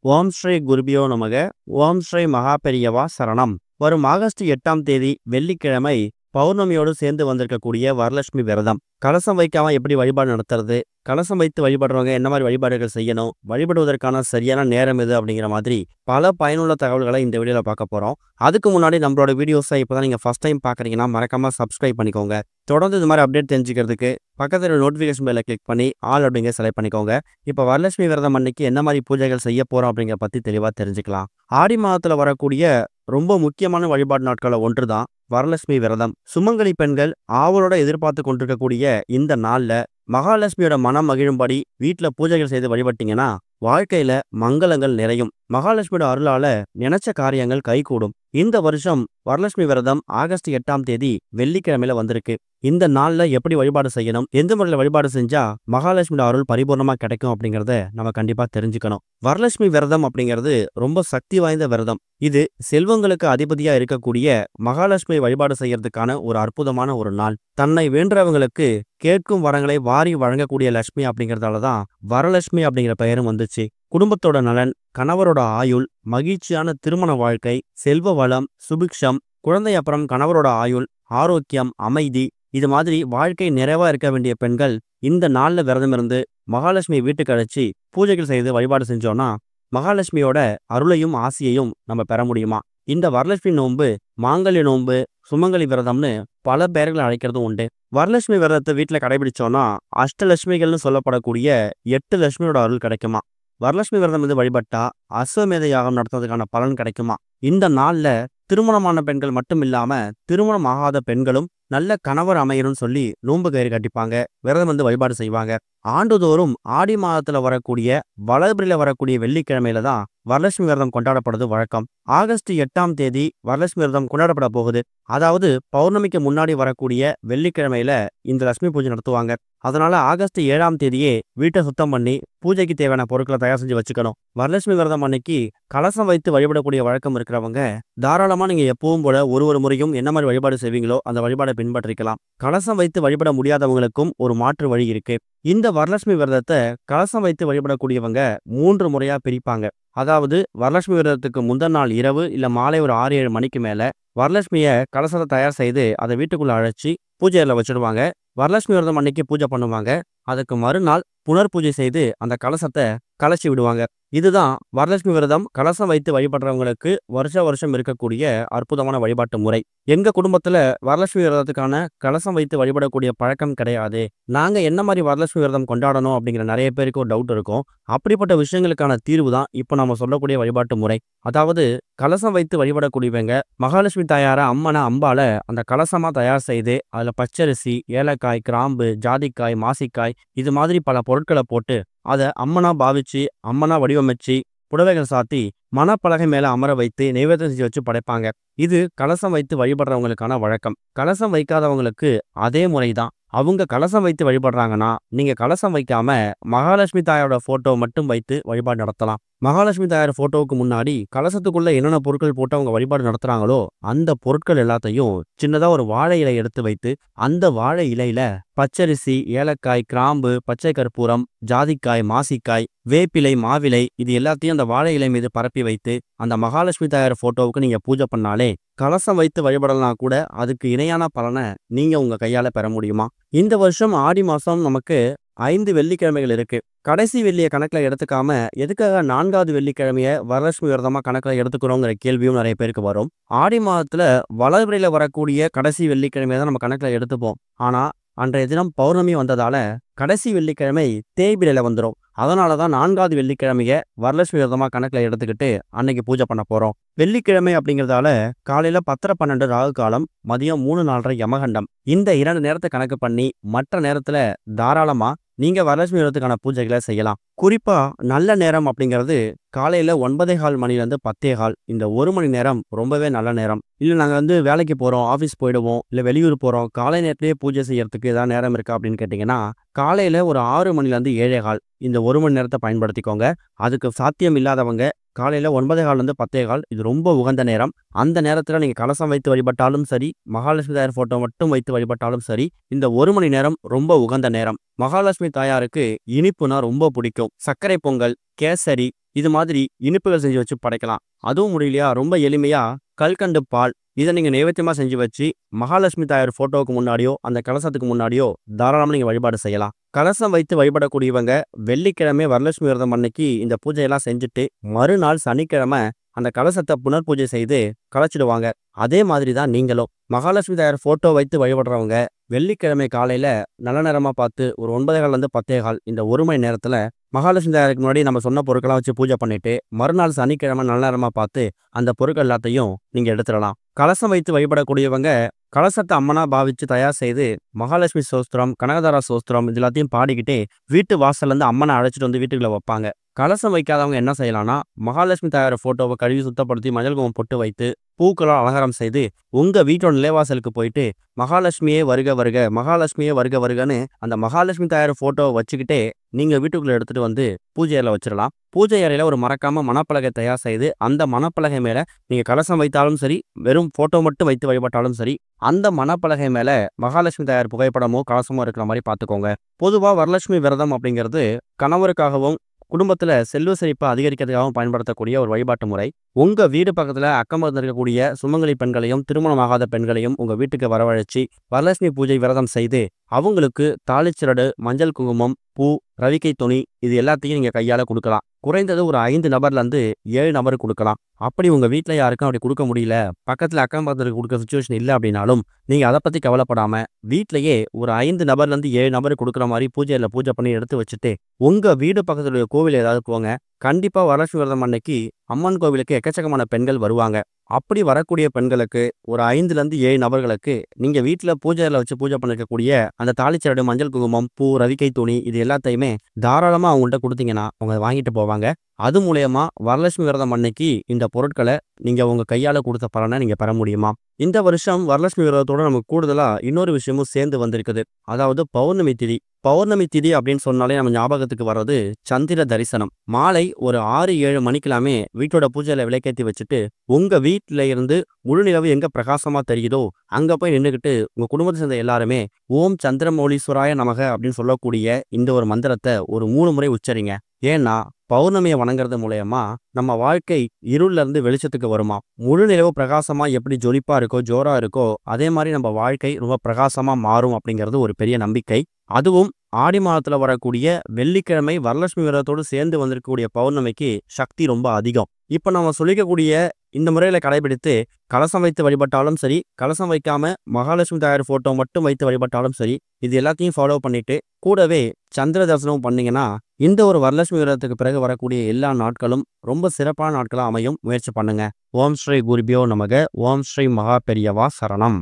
ஓம் ஸ்ரீ குருபியோ நமக. ஓம் ஸ்ரீ மகாபெரியவா சரணம். வரும் ஆகஸ்ட் 8ஆம் தேதி வெள்ளிக்கிழமை பௌர்ணமியோடு சேர்ந்து வந்திருக்கக்கூடிய வரலட்சுமி விரதம். கலசம் வைக்காம எப்படி வழிபாடு நடத்துறது, கலசம் வைத்து வழிபடுறவங்க என்ன மாதிரி வழிபாடுகள் செய்யணும், வழிபடுவதற்கான சரியான நேரம் எது அப்படிங்கிற மாதிரி பல பயனுள்ள தகவல்களை இந்த வீடியோவில் பார்க்க போகிறோம். அதுக்கு முன்னாடி நம்மளோட வீடியோஸை இப்போ தான் நீங்கள் ஃபஸ்ட் டைம் பார்க்குறீங்கன்னா மறக்காமல் சப்ஸ்கிரைப் பண்ணிக்கோங்க. தொடர்ந்து இது மாதிரி அப்டேட் தெரிஞ்சுக்கிறதுக்கு பக்கத்தில் நோட்டிஃபிகேஷன் பெல்லை கிளிக் பண்ணி ஆல் அப்படிங்கிற செலக்ட் பண்ணிக்கோங்க. இப்போ வரலட்சுமி விரதம் அன்னைக்கு என்ன மாதிரி பூஜைகள் செய்ய போகிறோம் அப்படிங்கிற பற்றி தெளிவாக தெரிஞ்சுக்கலாம். ஆடி மாதத்தில் வரக்கூடிய ரொம்ப முக்கியமான வழிபாடு நாட்களில் ஒன்று தான் வரலட்சுமி விரதம். சுமங்கலி பெண்கள் ஆவலோட எதிர்பார்த்து கொண்டிருக்கக்கூடிய இந்த நாள்ல மகாலட்சுமியோட மனம் மகிழும்படி வீட்டுல பூஜைகள் செய்து வழிபட்டீங்கன்னா வாழ்க்கையில மங்களங்கள் நிறையும். மகாலட்சுமியோட அருளால நினைச்ச காரியங்கள் கைகூடும். இந்த வருஷம் வரலட்சுமி விரதம் ஆகஸ்ட் 8ஆம் தேதி வெள்ளிக்கிழமையில வந்திருக்கு. இந்த நாள்ல எப்படி வழிபாடு செய்யணும், எந்த முறையில் வழிபாடு செஞ்சா மகாலட்சுமியோட அருள் பரிபூர்ணமா கிடைக்கும் அப்படிங்கறத நம்ம கண்டிப்பா தெரிஞ்சுக்கணும். வரலட்சுமி விரதம் அப்படிங்கிறது ரொம்ப சக்தி வாய்ந்த விரதம். இது செல்வங்களுக்கு அதிபதியா இருக்கக்கூடிய மகாலட்சுமி வழிபாடு செய்யறதுக்கான ஒரு அற்புதமான ஒரு நாள். தன்னை வேண்டுறவங்களுக்கு கேட்கும் வரங்களை வாரி வழங்கக்கூடிய லட்சுமி அப்படிங்கறதாலதான் வரலட்சுமி அப்படிங்கிற பெயரும் வந்துச்சு. குடும்பத்தோட நலன், கணவரோட ஆயுள், மகிழ்ச்சியான திருமண வாழ்க்கை, செல்வ வளம், சுபிக்ஷம், குழந்தை அப்புறம் கணவரோட ஆயுள், ஆரோக்கியம், அமைதி, இது மாதிரி வாழ்க்கை நிறைவா இருக்க வேண்டிய பெண்கள் இந்த நாள்ல விரதம் இருந்து மகாலட்சுமி வீட்டுக்கு அழைச்சி பூஜைகள் செய்து வழிபாடு செஞ்சோம்னா மகாலட்சுமியோட அருளையும் ஆசியையும் நம்ம பெற முடியுமா? இந்த வரலட்சுமி நோன்பு, மாங்கல்ய நோன்பு, சுமங்கலி விரதம்னு பல பெயர்களை அழைக்கிறதும் உண்டு. வரலட்சுமி விரதத்தை வீட்டுல கடைபிடிச்சோம்னா அஷ்டலட்சுமிகள்னு சொல்லப்படக்கூடிய 8 லட்சுமியோட அருள் கிடைக்குமா? வரலட்சுமி விரதம் இது வழிபட்டா அஸ்வமேத யாகம் நடத்துறதுக்கான பலன் கிடைக்குமா? இந்த நாள்ல திருமணமான பெண்கள் மட்டும் இல்லாம திருமணம் ஆகாத பெண்களும் நல்ல கணவர் அமையணும்னு சொல்லி நோன்பு கயிறு கட்டிப்பாங்க, விரதம் வந்து வழிபாடு செய்வாங்க. ஆண்டுதோறும் ஆடி மாதத்துல வரக்கூடிய வளர்பிறையில வரக்கூடிய வெள்ளிக்கிழமையில தான் வரலட்சுமி விரதம் கொண்டாடப்படுறது வழக்கம். ஆகஸ்ட் 8ஆம் தேதி வரலட்சுமி விரதம் கொண்டாடப்பட போகுது. அதாவது பௌர்ணமிக்கு முன்னாடி வரக்கூடிய வெள்ளிக்கிழமையில இந்த லட்சுமி பூஜை நடத்துவாங்க. அதனால ஆகஸ்ட் 7ஆம் தேதியே வீட்டை சுத்தம் பண்ணி பூஜைக்கு தேவையான பொருட்களை தயார் செஞ்சு வச்சுக்கணும். வரலட்சுமி விரதம் அன்னைக்கு கலசம் வைத்து வழிபடக்கூடிய வழக்கம் இருக்கிறவங்க தாராளமா நீங்க எப்பவும் போல ஒரு முறையும் என்ன மாதிரி வழிபாடு செய்வீங்களோ அந்த வழிபாடை பின்பற்றிக்கலாம். கலசம் வைத்து வழிபட முடியாதவங்களுக்கும் ஒரு மாற்று வழி இருக்கு. இந்த வரலட்சுமி விரதத்தை கலசம் வைத்து வழிபடக்கூடியவங்க 3 முறையா பிரிப்பாங்க. அதாவது வரலட்சுமி விரதத்துக்கு முந்தின நாள் இரவு இல்ல மாலை ஒரு 6-7 மணிக்கு மேல வரலட்சுமிய கலசத்தை தயார் செய்து அதை வீட்டுக்குள்ள அழைச்சி பூஜையில வச்சிடுவாங்க. வரலட்சுமி விரதம் அன்னைக்கு பூஜை பண்ணுவாங்க. அதுக்கு மறுநாள் புனர் பூஜை செய்து அந்த கலசத்தை கலைச்சி விடுவாங்க. இதுதான் வரலட்சுமி விரதம் கலசம் வைத்து வழிபடுறவங்களுக்கு வருஷம் இருக்கக்கூடிய அற்புதமான வழிபாட்டு முறை. எங்க குடும்பத்துல வரலட்சுமி விரதத்துக்கான கலசம் வைத்து வழிபடக்கூடிய பழக்கம் கிடையாது. நாங்க என்ன மாதிரி வரலட்சுமி விரதம் கொண்டாடணும் அப்படிங்கிற நிறைய பேருக்கு ஒரு டவுட் இருக்கும். அப்படிப்பட்ட விஷயங்களுக்கான தீர்வு தான் இப்போ நம்ம சொல்லக்கூடிய வழிபாட்டு முறை. அதாவது கலசம் வைத்து வழிபடக்கூடியவங்க மகாலட்சுமி தாயார அம்பால அந்த கலசமா தயார் செய்து அதுல பச்சரிசி, ஏலக்காய், கிராம்பு, ஜாதிக்காய், மாசிக்காய், இது மாதிரி பல பொருட்களை போட்டு அதை அம்மனா பாவிச்சு, அம்மனா வடிவமைச்சு, புடவைகள் சாத்தி மணப்பலகை மேல அமர வைத்து நைவேத்தியம் செஞ்சு வச்சு படைப்பாங்க. இது கலசம் வைத்து வழிபடுறவங்களுக்கான வழக்கம். கலசம் வைக்காதவங்களுக்கு அதே முறைதான். அவங்க கலசம் வைத்து வழிபடுறாங்கன்னா நீங்க கலசம் வைக்காம மகாலட்சுமி தாயோட போட்டோ மட்டும் வைத்து வழிபாடு நடத்தலாம். மகாலட்சுமி தாயார் போட்டோவுக்கு முன்னாடி கலசத்துக்குள்ள என்னென்ன பொருட்கள் போட்டு அவங்க வழிபாடு நடத்துறாங்களோ அந்த பொருட்கள் எல்லாத்தையும் சின்னதா ஒரு வாழை இலை எடுத்து வைத்து அந்த வாழை இலையில பச்சரிசி, ஏலக்காய், கிராம்பு, பச்சை கற்பூரம், ஜாதிக்காய், மாசிக்காய், வேப்பிலை, மாவிலை, இது எல்லாத்தையும் அந்த வாழை இலை மீது பரப்பி வைத்து அந்த மகாலட்சுமி தாயார் போட்டோவுக்கு நீங்க பூஜை பண்ணாலே கலசம் வைத்து வழிபடலாம் கூட அதுக்கு இணையான பலனை நீங்க உங்க கையால பெற முடியுமா? இந்த வருஷம் ஆடி மாசம் நமக்கு 5 வெள்ளிக்கிழமைகள் இருக்கு. கடைசி வெள்ளியை கணக்குல எடுத்துக்காம எதுக்காக 4வது வெள்ளிக்கிழமைய வரலட்சுமி விரதமா கணக்குல எடுத்துக்கிறோங்கிற கேள்வியும் நிறைய பேருக்கு வரும். ஆடி மாதத்துல வளர்பிறையில வரக்கூடிய கடைசி வெள்ளிக்கிழமையை தான் நம்ம கணக்குல எடுத்துப்போம். ஆனா அன்றைய தினம் பௌர்ணமி வந்ததால கடைசி வெள்ளிக்கிழமை தேய்பிரையில வந்துடும். அதனாலதான் 4வது வெள்ளிக்கிழமைய வரலட்சுமி விரதமா கணக்குல எடுத்துக்கிட்டு அன்னைக்கு பூஜை பண்ண போறோம். வெள்ளிக்கிழமை அப்படிங்கிறதால காலையில 10:12 ராகு காலம், மதியம் 3:04 யமகண்டம், இந்த 2 நேரத்தை கணக்கு பண்ணி மற்ற நேரத்துல தாராளமா நீங்க வரலட்சுமி விரதத்துக்கான பூஜைகளை செய்யலாம். குறிப்பா நல்ல நேரம் அப்படிங்கிறது காலையில 9:15 மணிலேருந்து 10:15. இந்த 1 மணி நேரம் ரொம்பவே நல்ல நேரம். இல்லை நாங்கள் வேலைக்கு போகிறோம், ஆஃபீஸ் போயிடுவோம், இல்லை வெளியூர் போகிறோம், காலை நேரத்திலேயே பூஜை செய்யறதுக்கு ஏதாவது நேரம் இருக்கா அப்படின்னு கேட்டிங்கன்னா காலையில் ஒரு 6 மணிலேருந்து 7:15 இந்த 1 மணி நேரத்தை பயன்படுத்திக்கோங்க. அதுக்கு சாத்தியம் இல்லாதவங்க காலையில 9:15 10:15 இது ரொம்ப உகந்த நேரம். அந்த நேரத்துல நீங்க கலசம் வைத்து வழிபட்டாலும் சரி, மகாலட்சுமி தாயார் ஃபோட்டோ மட்டும் வைத்து வழிபட்டாலும் சரி, இந்த 1 மணி நேரம் ரொம்ப உகந்த நேரம். மகாலட்சுமி தாயாருக்கு இனிப்புனா ரொம்ப பிடிக்கும். சர்க்கரை பொங்கல், கேசரி இது மாதிரி இனிப்புகள் செஞ்சு வச்சு படைக்கலாம். அதுவும் முடியலையா, ரொம்ப எளிமையா கல்கண்டு பால் இதை நீங்க நைவேத்தியமா செஞ்சு வச்சு மகாலட்சுமி தாயார் ஃபோட்டோவுக்கு முன்னாடியோ, அந்த கலசத்துக்கு முன்னாடியோ தாராளமா நீங்க வழிபாடு செய்யலாம். கலசம் வைத்து வழிபடக்கூடியவங்க வெள்ளிக்கிழமை வரலட்சுமி விரதம் அன்னைக்கு இந்த பூஜையெல்லாம் செஞ்சுட்டு, மறுநாள் சனிக்கிழமை அந்த கலசத்தை புனர் பூஜை செய்து கலைச்சிடுவாங்க. அதே மாதிரி தான் நீங்களும். மகாலட்சுமி தாயார் ஃபோட்டோ வைத்து வழிபடுறவங்க வெள்ளிக்கிழமை காலையில நல்ல நேரமா பார்த்து ஒரு 9:15 10:15 இந்த 1 மணி நேரத்துல மகாலட்சுமி தாயாருக்கு முன்னாடி நம்ம சொன்ன பொருட்கள்லாம் வச்சு பூஜை பண்ணிட்டு, மறுநாள் சனிக்கிழமை நல்ல நேரமா பார்த்து அந்த பொருட்கள் எல்லாத்தையும் நீங்க எடுத்துடலாம். கலசம் வைத்து வழிபடக்கூடியவங்க கலசத்தை அம்மனா பாவிச்சு தயார் செய்து மகாலட்சுமி சோஸ்திரம், கனகதாரா சோஸ்திரம் இது எல்லாத்தையும் பாடிக்கிட்டே வீட்டு வாசல்ல இருந்து அம்மனை அழைச்சிட்டு வந்து வீட்டுக்குள்ள வைப்பாங்க. கலசம் வைக்காதவங்க என்ன செய்யலாம்னா, மகாலட்சுமி தாயார் ஃபோட்டோவை கழுவி சுத்தப்படுத்தி மஞ்சள் குங்குமம் பொட்டு வைத்து பூக்களால் அலங்காரம் செய்து உங்க வீட்டோட நிலைவாசலுக்கு போயிட்டு மகாலட்சுமியே வருக வருக, மகாலட்சுமியே வருக வருகன்னு அந்த மகாலட்சுமி தாயார் ஃபோட்டோவை வச்சுக்கிட்டே நீங்க வீட்டுக்குள்ள எடுத்துட்டு வந்து பூஜை அறையில வச்சிடலாம். பூஜை அறையில ஒரு மறக்காம மணப்பலகை தயார் செய்து அந்த மணப்பலகை மேல நீங்க கலசம் வைத்தாலும் சரி, வெறும் ஃபோட்டோ மட்டும் வைத்து வழிபட்டாலும் சரி, அந்த மணப்பலகை மேல மகாலட்சுமி தாயார் புகைப்படமோ கலசமோ இருக்கிற மாதிரி பார்த்துக்கோங்க. பொதுவா வரலட்சுமி விரதம் அப்படிங்கிறது கணவருக்காகவும் குடும்பத்துல செல்வ செழிப்பை அதிகரிக்கிறதுக்காகவும் பயன்படுத்தக்கூடிய ஒரு வழிபாட்டு முறை. உங்க வீடு பக்கத்துல அக்கம் பக்கத்துல இருக்கக்கூடிய சுமங்கலி பெண்களையும் திருமணமாகாத பெண்களையும் உங்க வீட்டுக்கு வரவழைச்சி வரலட்சுமி பூஜை விரதம் செய்து அவங்களுக்கு தாளிச்சிரடு, மஞ்சள் குங்குமம், பூ, ரவிக்கை துணி இது எல்லாத்தையும் நீங்க கையால கொடுக்கலாம். குறைந்தது ஒரு 5 நபர்ல இருந்து 7 நபர் கொடுக்கலாம். அப்படி உங்க வீட்டுல யாருக்கும் அப்படி கொடுக்க முடியல, பக்கத்துல அக்கம் பக்கத்துல கொடுக்க சுச்சுவேஷன் இல்லை அப்படின்னாலும் நீங்க அதை பத்தி கவலைப்படாம வீட்லயே ஒரு 5 நபர்ல இருந்து 7 நபர் கொடுக்குற மாதிரி பூஜையில பூஜை பண்ணி எடுத்து வச்சுட்டு உங்க வீடு பக்கத்துல கோவில் ஏதாவது போங்க. கண்டிப்பா வரலட்சுமி விரதம் அன்னைக்கு அம்மன் கோவிலுக்கு எக்கச்சக்கமான பெண்கள் வருவாங்க. அப்படி வரக்கூடிய பெண்களுக்கு ஒரு 5ல இருந்து 7 நபர்களுக்கு நீங்க வீட்டுல பூஜையில வச்சு பூஜை பண்ணிருக்கக்கூடிய அந்த தாளிச்சரடு, மஞ்சள் குங்குமம், பூ, ரவிக்கை துணி இது எல்லாத்தையுமே தாராளமா அவங்கள்ட்ட கொடுத்தீங்கன்னா அவங்க வாங்கிட்டு போவாங்க. அது மூலயமா வரலட்சுமி விரதம் அன்னைக்கு இந்த பொருட்களை நீங்க உங்க கையால கொடுத்த பலனை நீங்க பெற முடியுமா? இந்த வருஷம் வரலட்சுமி விரதத்தோட நமக்கு கூடுதலா இன்னொரு விஷயமும் சேர்ந்து வந்திருக்குது. அதாவது பௌர்ணமி திதி. பௌர்ணமி திதி அப்படின்னு சொன்னாலே நம்ம ஞாபகத்துக்கு வர்றது சந்திர தரிசனம். மாலை ஒரு 6-7 மணிக்கெல்லாமே வீட்டோட பூஜையில விளக்கேற்றி வச்சுட்டு உங்க வீட்டில இருந்து முழு நிலவு எங்க பிரகாசமா தெரியுதோ அங்க போய் நின்றுக்கிட்டு உங்க குடும்பத்தை சேர்ந்த எல்லாருமே ஓம் சந்திரமௌலீஸ்வராய நமக அப்படின்னு சொல்லக்கூடிய இந்த ஒரு மந்திரத்தை ஒரு 3 முறை உச்சரிங்க. ஏன்னா பௌர்ணமியை வணங்குறது மூலயமா நம்ம வாழ்க்கை இருள்ல இருந்து வெளிச்சத்துக்கு வருமா. முழு நிலவு பிரகாசமா எப்படி ஜொலிப்பா இருக்கோ, ஜோரா இருக்கோ, அதே மாதிரி நம்ம வாழ்க்கை ரொம்ப பிரகாசமா மாறும் அப்படிங்கிறது ஒரு பெரிய நம்பிக்கை. அதுவும் ஆடி மாதத்துல வரக்கூடிய வெள்ளிக்கிழமை வரலட்சுமி விரதத்தோடு சேர்ந்து வந்திருக்கக்கூடிய பௌர்ணமிக்கு சக்தி ரொம்ப அதிகம். இப்ப நம்ம சொல்லிக்கக்கூடிய இந்த முறையில கடைபிடித்து கலசம் வைத்து வழிபட்டாலும் சரி, கலசம் வைக்காம மகாலட்சுமி தாயார் ஃபோட்டோ மட்டும் வைத்து வழிபட்டாலும் சரி, இது எல்லாத்தையும் ஃபாலோ பண்ணிட்டு கூடவே சந்திர தரிசனம் பண்ணீங்கன்னா இந்த ஒரு வரலட்சுமி விரதத்துக்கு பிறகு வரக்கூடிய எல்லா நாட்களும் ரொம்ப சிறப்பான நாட்களா அமையும். முயற்சி பண்ணுங்க. ஓம் ஸ்ரீ குருபியோ நமக. ஓம் ஸ்ரீ மகா பெரியவா சரணம்.